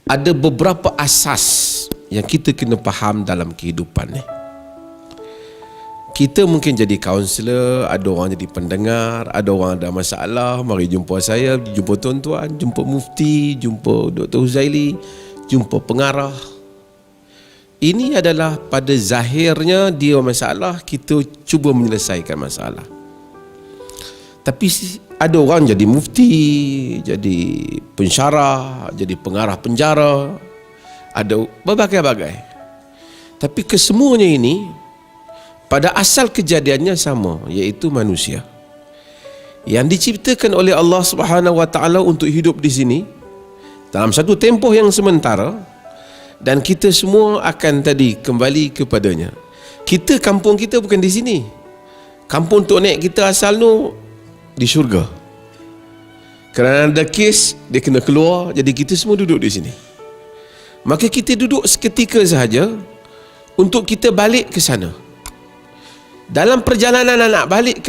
ada beberapa asas yang kita kena faham dalam kehidupan ni. Kita mungkin jadi kaunselor, ada orang jadi pendengar, ada orang ada masalah, mari jumpa saya, jumpa tuan-tuan, jumpa mufti, jumpa Dr. Huzaili, jumpa pengarah. Ini adalah pada zahirnya dia masalah, kita cuba menyelesaikan masalah. Tapi ada orang jadi mufti, jadi pensyarah, jadi pengarah penjara, ada berbagai-bagai. Tapi kesemuanya ini pada asal kejadiannya sama, iaitu manusia yang diciptakan oleh Allah Subhanahu Wa Taala untuk hidup di sini dalam satu tempoh yang sementara, dan kita semua akan tadi kembali kepadanya. Kita, kampung kita bukan di sini. Kampung Tok Nek kita asal tu di syurga. Kerana ada kes, dia kena keluar, jadi kita semua duduk di sini. Maka kita duduk seketika sahaja untuk kita balik ke sana. Dalam perjalanan nak balik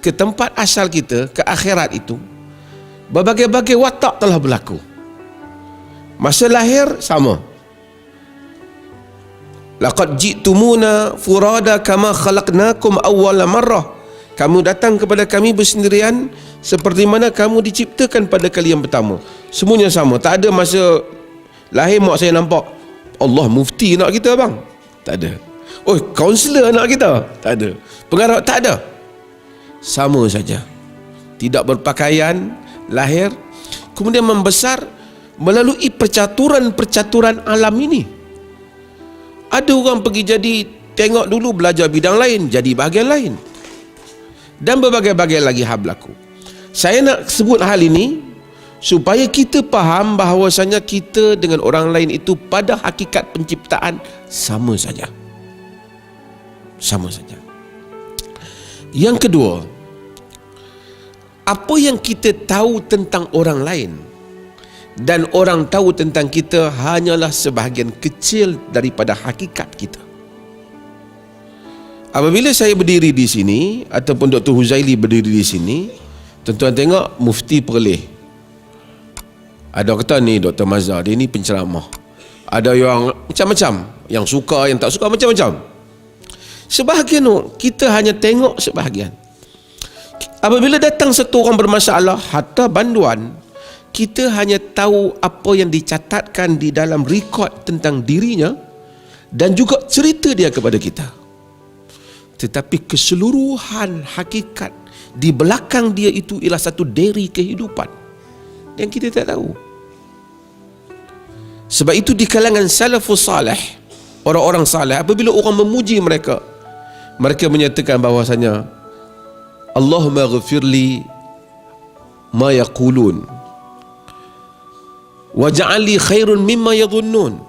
ke tempat asal kita, ke akhirat itu, berbagai-bagai watak telah berlaku. Masa lahir sama. Laqad ji'tumuna furada kama khalaqnakum awwala marrah. Kamu datang kepada kami bersendirian seperti mana kamu diciptakan pada kali yang pertama. Semuanya sama. Tak ada masa lahir mak saya nampak Allah mufti nak kita bang. Tak ada. Oh, kaunselor nak kita. Tak ada. Pengarah tak ada. Sama saja. Tidak berpakaian, lahir, kemudian membesar melalui percaturan-percaturan alam ini. Ada orang pergi jadi, tengok dulu belajar bidang lain, jadi bahagian lain. Dan berbagai-bagai lagi hal berlaku. Saya nak sebut hal ini supaya kita faham bahawasanya kita dengan orang lain itu pada hakikat penciptaan sama saja. Sama saja. Yang kedua, apa yang kita tahu tentang orang lain dan orang tahu tentang kita hanyalah sebahagian kecil daripada hakikat kita. Apabila saya berdiri di sini ataupun Dr. Huzaili berdiri di sini, tuan-tuan tengok mufti perleh. Ada kata ni Dr. Mazhar, dia ni penceramah. Ada yang macam-macam, yang suka, yang tak suka, macam-macam. Sebahagian kita hanya tengok sebahagian. Apabila datang satu orang bermasalah, hatta banduan, kita hanya tahu apa yang dicatatkan di dalam rekod tentang dirinya dan juga cerita dia kepada kita. Tetapi keseluruhan hakikat di belakang dia itu ialah satu deri kehidupan yang kita tak tahu. Sebab itu di kalangan salafus salih, orang-orang salih, apabila orang memuji mereka, mereka menyatakan bahawasanya Allahumma ghafirli ma yaqulun waj'alli khairun mimma yadhunnun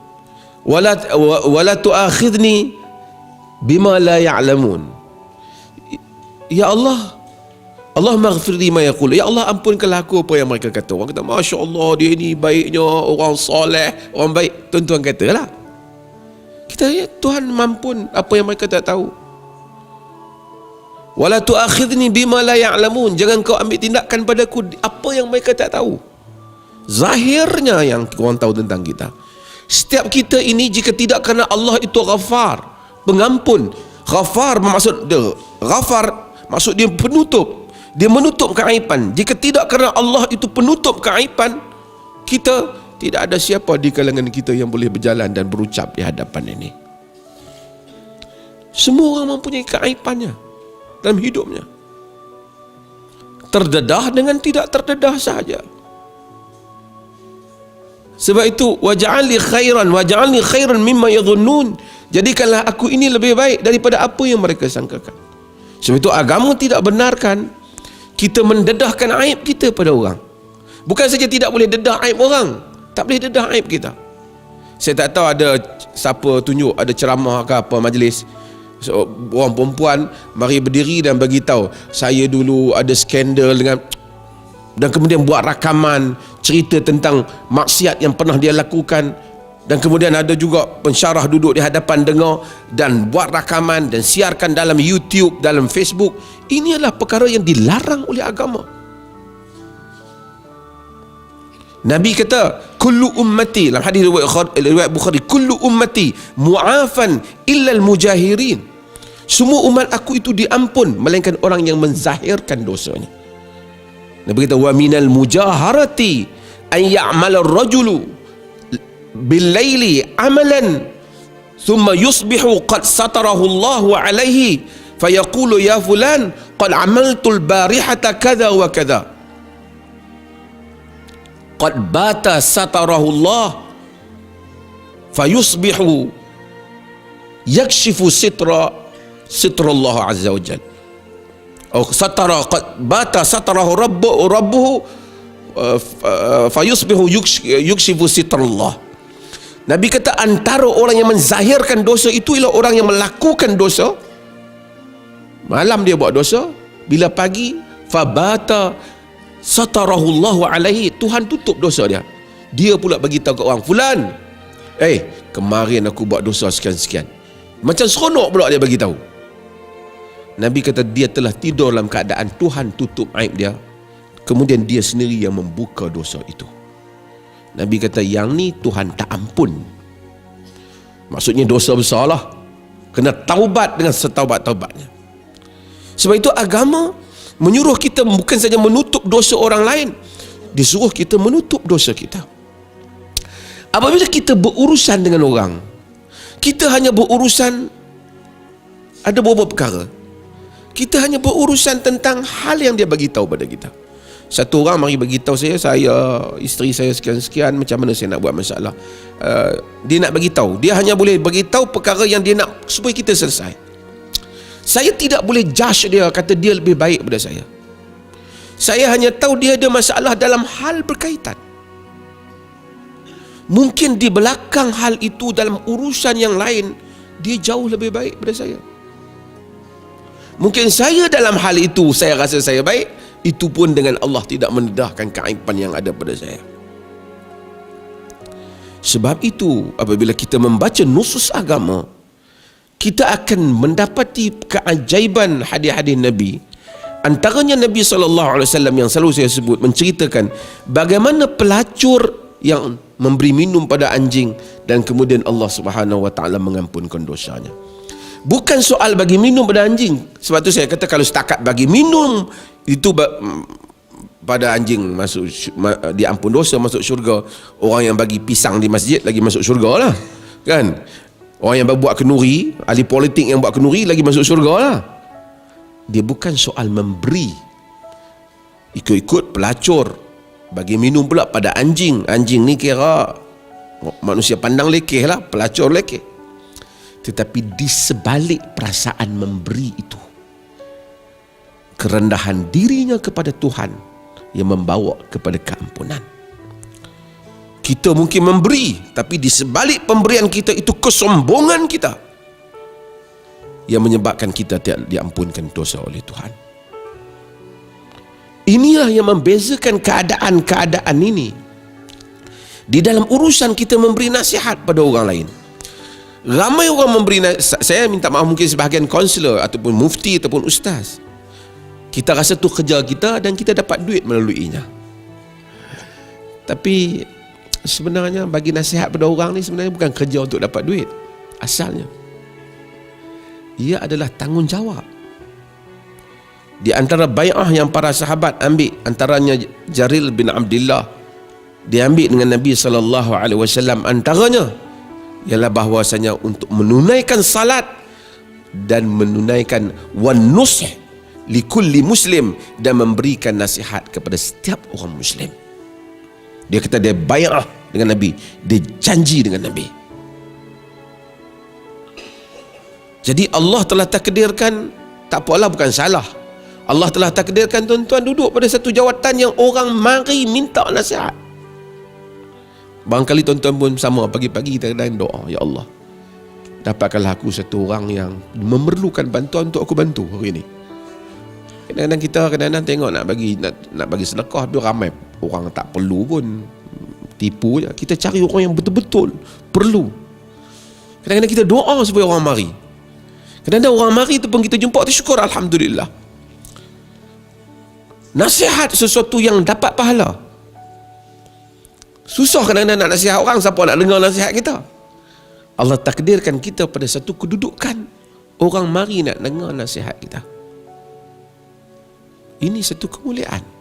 wala tu'akhidni bima la ya'lamun. Ya Allah, Allahumma ghafirli ma yaqul. Ya Allah, ampunkanlah aku apa yang mereka kata. Orang kata Masya Allah, dia ni baiknya, orang soleh, orang baik. Tuan-tuan katalah. Kita ya, Tuhan mampun apa yang mereka tak tahu. Wala tu'akhidni bima la ya'lamun. Jangan kau ambil tindakan padaku apa yang mereka tak tahu. Zahirnya yang orang tahu tentang kita. Setiap kita ini jika tidak kerana Allah itu Ghafar, pengampun. Ghafar bermaksud dia, Ghafar maksud dia penutup. Dia menutup keaiban. Jika tidak kerana Allah itu penutup keaiban, kita tidak ada siapa di kalangan kita yang boleh berjalan dan berucap di hadapan ini. Semua orang mempunyai keaibannya dalam hidupnya. Terdedah dengan tidak terdedah sahaja. Sebab itu waj'alni khairan mimma yadhunnun. Jadikanlah aku ini lebih baik daripada apa yang mereka sangkakan. Sebab itu agama tidak benarkan kita mendedahkan aib kita pada orang. Bukan saja tidak boleh dedah aib orang, tak boleh dedah aib kita. Saya tak tahu ada siapa tunjuk ada ceramah ke apa majlis, so, orang perempuan mari berdiri dan bagi tahu saya dulu ada skandal dengan, dan kemudian buat rakaman cerita tentang maksiat yang pernah dia lakukan, dan kemudian ada juga pensyarah duduk di hadapan dengar dan buat rakaman dan siarkan dalam YouTube, dalam Facebook. Ini adalah perkara yang dilarang oleh agama. Nabi kata, kullu ummati, dalam hadis riwayat Bukhari, kullu ummati mu'afan illa al-mujahirin. Semua umat aku itu diampun melainkan orang yang menzahirkan dosanya. Nabi kata, wa minal mujaharati an ya'mala ar-rajulu bil-laili amalan thumma yusbihu qad satarahu Allahu alaihi fayaqulu ya fulan qad amaltul barihata kadha wa kadha qad bata satarahu Allah fayusbihu yakshifu sitra Allah azza wa jalla atau satara qad bata satarahu rabbuhu fayusbihu yukshifu sitra Allah. Nabi kata antara orang yang menzahirkan dosa itu ialah orang yang melakukan dosa malam, dia buat dosa, bila pagi fabata satarahullahu alaihi, Tuhan tutup dosa dia. Dia pula bagi tahu kat orang, fulan, kemarin aku buat dosa sekian-sekian. Macam seronok pula dia bagi tahu. Nabi kata dia telah tidur dalam keadaan Tuhan tutup aib dia, kemudian dia sendiri yang membuka dosa itu. Nabi kata yang ni Tuhan tak ampun. Maksudnya dosa besar lah, kena taubat dengan setaubat-taubatnya. Sebab itu agama menyuruh kita bukan saja menutup dosa orang lain, disuruh kita menutup dosa kita. Apabila kita berurusan dengan orang, kita hanya berurusan, ada beberapa perkara, kita hanya berurusan tentang hal yang dia bagi tahu pada kita. Satu orang mari bagi tahu saya, isteri saya sekian-sekian, macam mana saya nak buat masalah. Dia nak bagi tahu, dia hanya boleh bagi tahu perkara yang dia nak supaya kita selesai. Saya tidak boleh judge dia, kata dia lebih baik daripada saya. Saya hanya tahu dia ada masalah dalam hal berkaitan. Mungkin di belakang hal itu, dalam urusan yang lain, dia jauh lebih baik daripada saya. Mungkin saya dalam hal itu, saya rasa saya baik, itu pun dengan Allah tidak mendedahkan keaiban yang ada pada saya. Sebab itu, apabila kita membaca nusus agama, kita akan mendapati keajaiban hadis-hadis Nabi. Antaranya Nabi SAW yang selalu saya sebut, menceritakan bagaimana pelacur yang memberi minum pada anjing dan kemudian Allah Subhanahu Wa Taala mengampunkan dosanya. Bukan soal bagi minum pada anjing. Sebab tu saya kata kalau setakat bagi minum itu pada anjing masuk diampun dosa, masuk syurga. Orang yang bagi pisang di masjid lagi masuk syurga lah, kan? Orang yang buat kenuri, ahli politik yang buat kenuri lagi masuk syurga lah. Dia bukan soal memberi, ikut-ikut pelacur, bagi minum pula pada anjing. Anjing ni kira manusia pandang lekeh lah, pelacur lekeh. Tetapi di sebalik perasaan memberi itu, kerendahan dirinya kepada Tuhan yang membawa kepada keampunan. Kita mungkin memberi, tapi di sebalik pemberian kita itu kesombongan kita yang menyebabkan kita tidak diampunkan dosa oleh Tuhan. Inilah yang membezakan keadaan-keadaan ini. Di dalam urusan kita memberi nasihat pada orang lain, ramai orang memberi saya minta maaf, mungkin sebahagian kaunselor ataupun mufti ataupun ustaz, kita rasa tu kerja kita dan kita dapat duit melaluinya. Tapi sebenarnya bagi nasihat pada orang ni sebenarnya bukan kerja untuk dapat duit. Asalnya ia adalah tanggungjawab. Di antara bai'ah yang para sahabat ambil, antaranya Jarir bin Abdullah, dia ambil dengan Nabi SAW, antaranya ialah bahwasanya untuk menunaikan salat dan menunaikan wan nush likulli muslim, dan memberikan nasihat kepada setiap orang muslim. Dia kata dia bai'ah dengan Nabi, dia janji dengan Nabi. Jadi Allah telah takdirkan, tak apalah, bukan salah, Allah telah takdirkan tuan-tuan duduk pada satu jawatan yang orang mari minta nasihat. Barangkali tuan-tuan pun sama, pagi-pagi kita kadang doa, ya Allah, dapatkanlah aku satu orang yang memerlukan bantuan untuk aku bantu hari ini. Kadang-kadang kita tengok nak bagi sedekah, dia ramai orang tak perlu pun, tipu je. Kita cari orang yang betul-betul perlu. Kadang-kadang kita doa supaya orang mari. Kadang-kadang orang mari tu pun kita jumpa, tu syukur, alhamdulillah. Nasihat sesuatu yang dapat pahala. Susah kadang-kadang nak nasihat orang, siapa nak dengar nasihat kita? Allah takdirkan kita pada satu kedudukan, orang mari nak dengar nasihat kita. Ini satu kemuliaan.